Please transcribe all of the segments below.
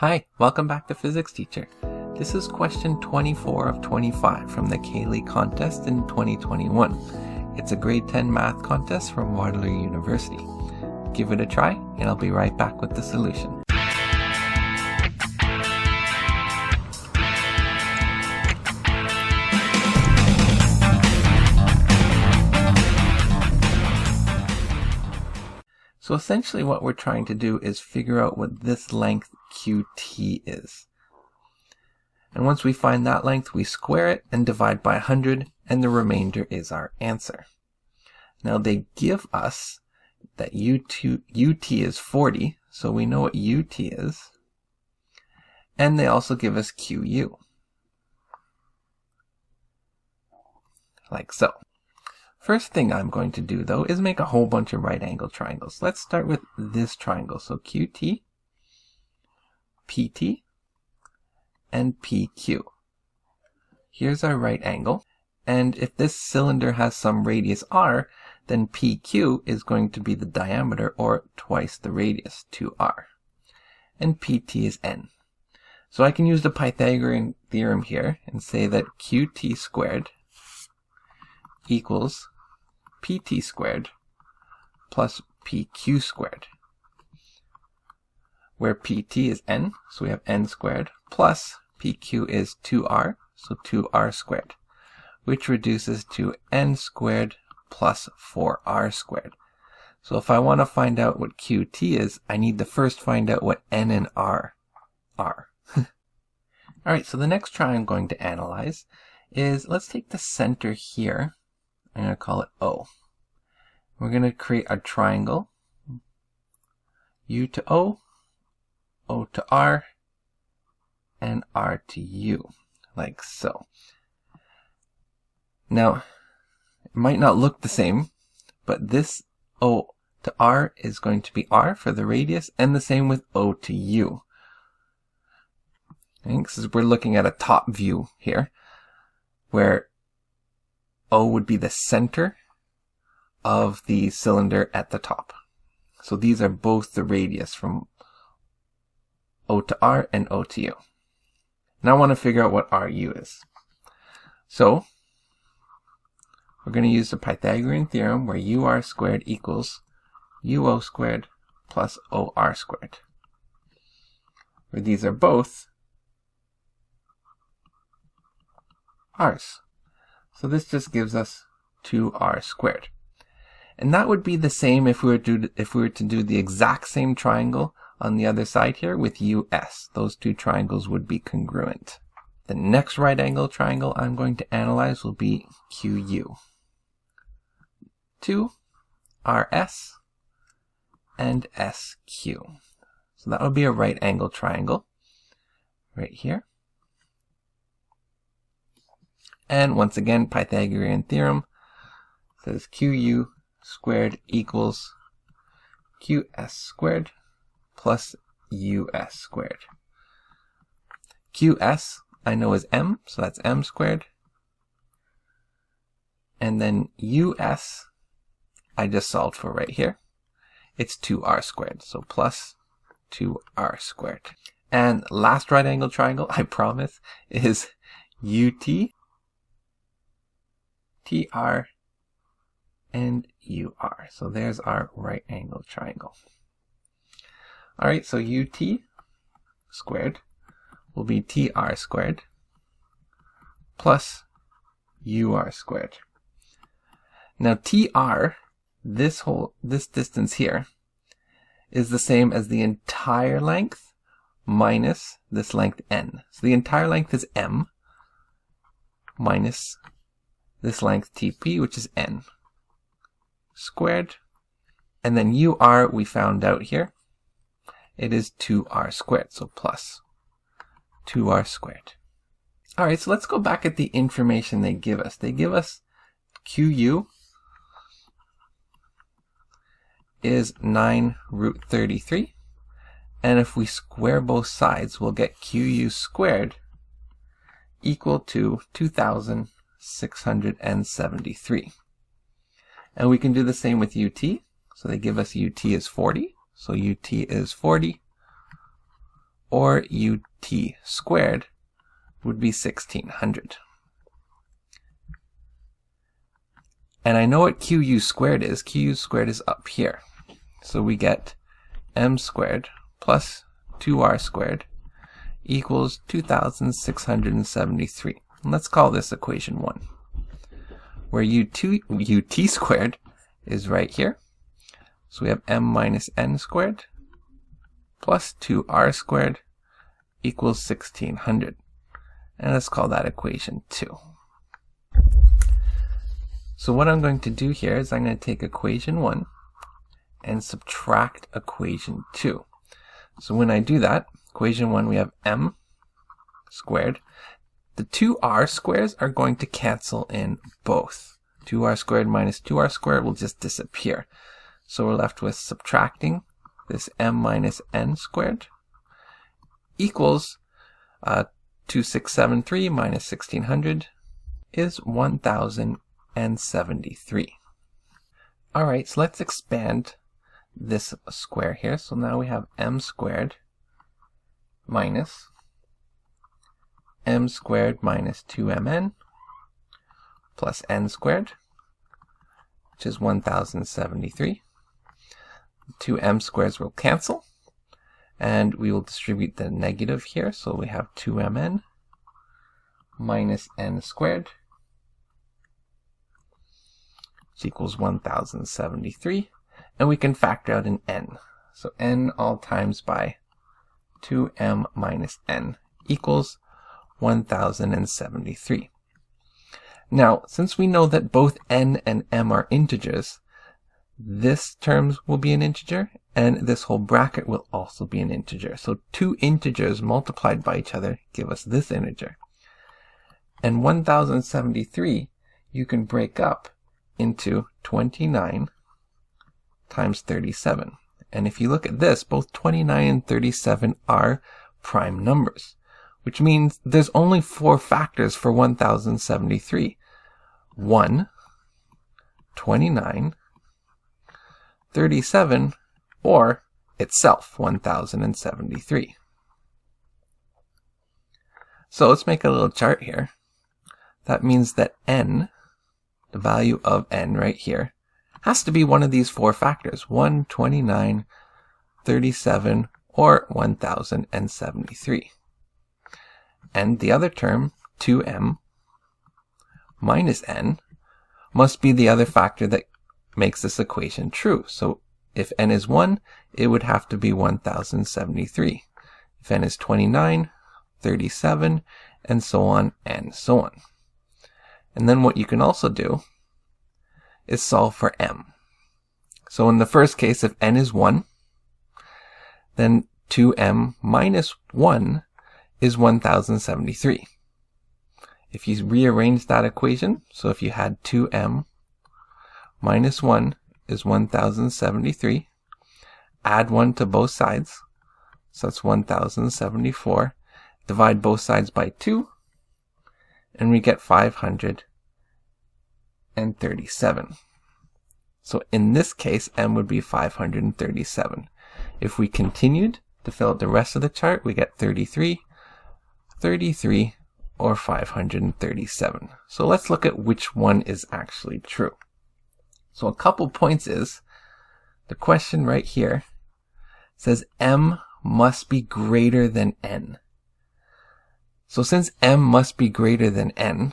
Hi, welcome back to Physics Teacher. This is question 24 of 25 from the Cayley contest in 2021. It's a grade 10 math contest from Waterloo University. Give it a try and I'll be right back with the solution. So essentially what we're trying to do is figure out what this length QT is. And once we find that length, we square it and divide by 100, and the remainder is our answer. Now they give us that UT is 40, so we know what UT is. And they also give us QU. Like so. First thing I'm going to do, though, is make a whole bunch of right angle triangles. Let's start with this triangle. So QT, PT, and PQ. Here's our right angle. And if this cylinder has some radius r, then PQ is going to be the diameter, or twice the radius, 2r. And PT is n. So I can use the Pythagorean theorem here and say that QT squared equals PT squared plus PQ squared, where PT is n, so we have n squared, plus PQ is 2r, so 2r squared, which reduces to n squared plus 4r squared. So if I want to find out what QT is, I need to first find out what n and r are. Alright, so the next triangle I'm going to analyze is, let's take the center here. I'm going to call it O. We're going to create a triangle, U to O to R, and R to U, like so. Now, it might not look the same, but this O to R is going to be R for the radius, and the same with O to U. Okay, so we're looking at a top view here, where O would be the center of the cylinder at the top. So these are both the radius from O to R and O to U. Now I want to figure out what RU is. So we're going to use the Pythagorean theorem where UR squared equals UO squared plus OR squared, where these are both R's. So this just gives us 2r squared. And that would be the same if we were to do the exact same triangle on the other side here with US. Those two triangles would be congruent. The next right angle triangle I'm going to analyze will be QU. 2RS and SQ. So that would be a right angle triangle right here. And once again, Pythagorean theorem says QU squared equals QS squared plus US squared. QS I know is M, so that's M squared. And then US I just solved for right here. It's 2R squared, so plus 2R squared. And last right angle triangle, I promise, is UT, TR, and UR. So there's our right angle triangle. Alright, so UT squared will be TR squared plus UR squared. Now TR, this distance here, is the same as the entire length minus this length n. So the entire length is m minus this length TP, which is n squared. And then UR we found out here. It is 2r squared, so plus 2r squared. Alright, so let's go back at the information they give us. They give us QU is 9 root 33. And if we square both sides, we'll get QU squared equal to 2,673. And we can do the same with UT. So they give us UT is 40. So UT is 40 or ut squared would be 1600. And I know what qu squared is. Qu squared is up here. So we get m squared plus 2r squared equals 2673. And let's call this equation 1, where ut squared is right here. So we have m minus n squared plus 2r squared equals 1600. And let's call that equation 2. So what I'm going to do here is I'm going to take equation 1 and subtract equation 2. So when I do that, equation 1 we have m squared. The 2r squares are going to cancel in both. 2r squared minus 2r squared will just disappear. So we're left with subtracting this m minus n squared equals 2673 minus 1600 is 1073. Alright, so let's expand this square here. So now we have m squared minus m squared minus 2mn plus n squared, which is 1073. 2 m squares will cancel, and we will distribute the negative here. So we have 2mn minus n squared, which equals 1073. And we can factor out an n. So n all times by 2m minus n equals 1073. Now, since we know that both n and m are integers, this term will be an integer, and this whole bracket will also be an integer. So two integers multiplied by each other give us this integer. And 1073 you can break up into 29 times 37. And if you look at this, both 29 and 37 are prime numbers, which means there's only 4 factors for 1073. 1, 29, 37, or itself, 1073. So let's make a little chart here. That means that n, the value of n right here, has to be one of these 4 factors, 1, 29, 37, or 1073. And the other term, 2m minus n, must be the other factor that makes this equation true. So if n is 1, it would have to be 1073. If n is 29, 37, and so on and so on. And then what you can also do is solve for m. So in the first case, if n is 1, then 2m minus 1 is 1073. If you rearrange that equation, so if you had 2m minus 1 is 1073, add 1 to both sides, so that's 1074, divide both sides by 2, and we get 537. So in this case, m would be 537. If we continued to fill out the rest of the chart, we get 33, 33, or 537. So let's look at which one is actually true. So a couple points is, the question right here says m must be greater than n. So since m must be greater than n,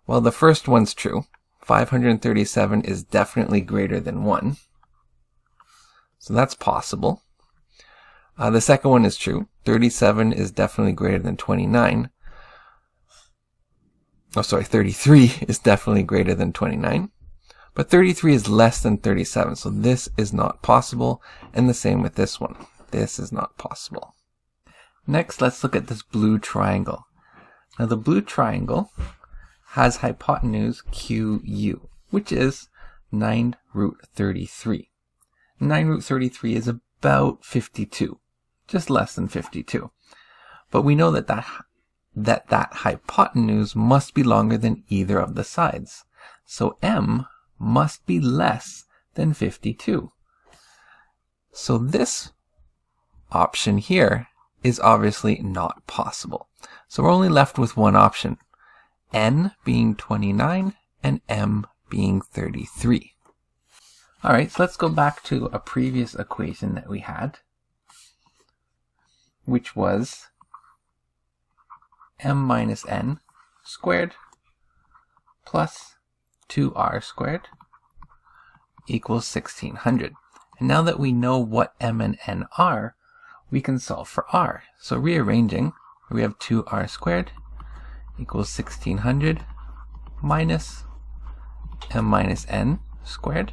well, the first one's true. 537 is definitely greater than 1. So that's possible. The second one is true. 37 is definitely greater than 29. 33 is definitely greater than 29. But 33 is less than 37, so this is not possible. And the same with this one. This is not possible. Next, let's look at this blue triangle. Now the blue triangle has hypotenuse QU, which is 9 root 33. 9 root 33 is about 52, just less than 52. But we know that that hypotenuse must be longer than either of the sides. So m must be less than 52. So this option here is obviously not possible. So we're only left with one option, n being 29 and m being 33. Alright, so let's go back to a previous equation that we had, which was m minus n squared plus 2r squared equals 1600. And now that we know what m and n are, we can solve for r. So rearranging, we have 2r squared equals 1600 minus m minus n squared.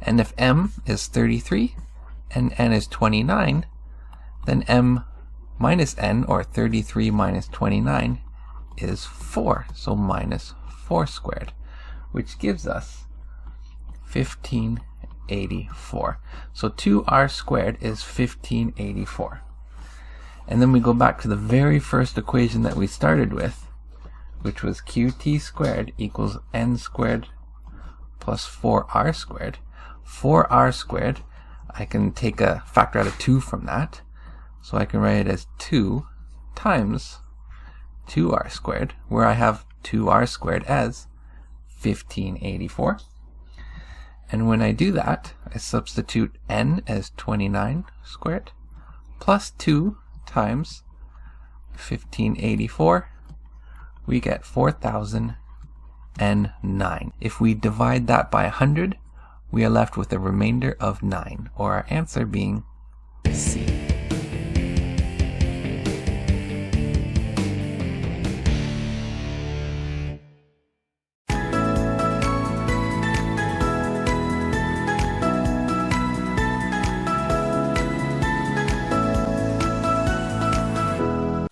And if m is 33 and n is 29, then m minus n, or 33 minus 29, is 4. So minus 4 squared, which gives us 1584. So 2r squared is 1584. And then we go back to the very first equation that we started with, which was qt squared equals n squared plus 4r squared. 4r squared, I can take a factor out of 2 from that. So I can write it as 2 times 2r squared, where I have 2r squared as 1584. And when I do that, I substitute n as 29 squared plus 2 times 1584. We get 4009. If we divide that by 100, we are left with a remainder of 9, or our answer being C.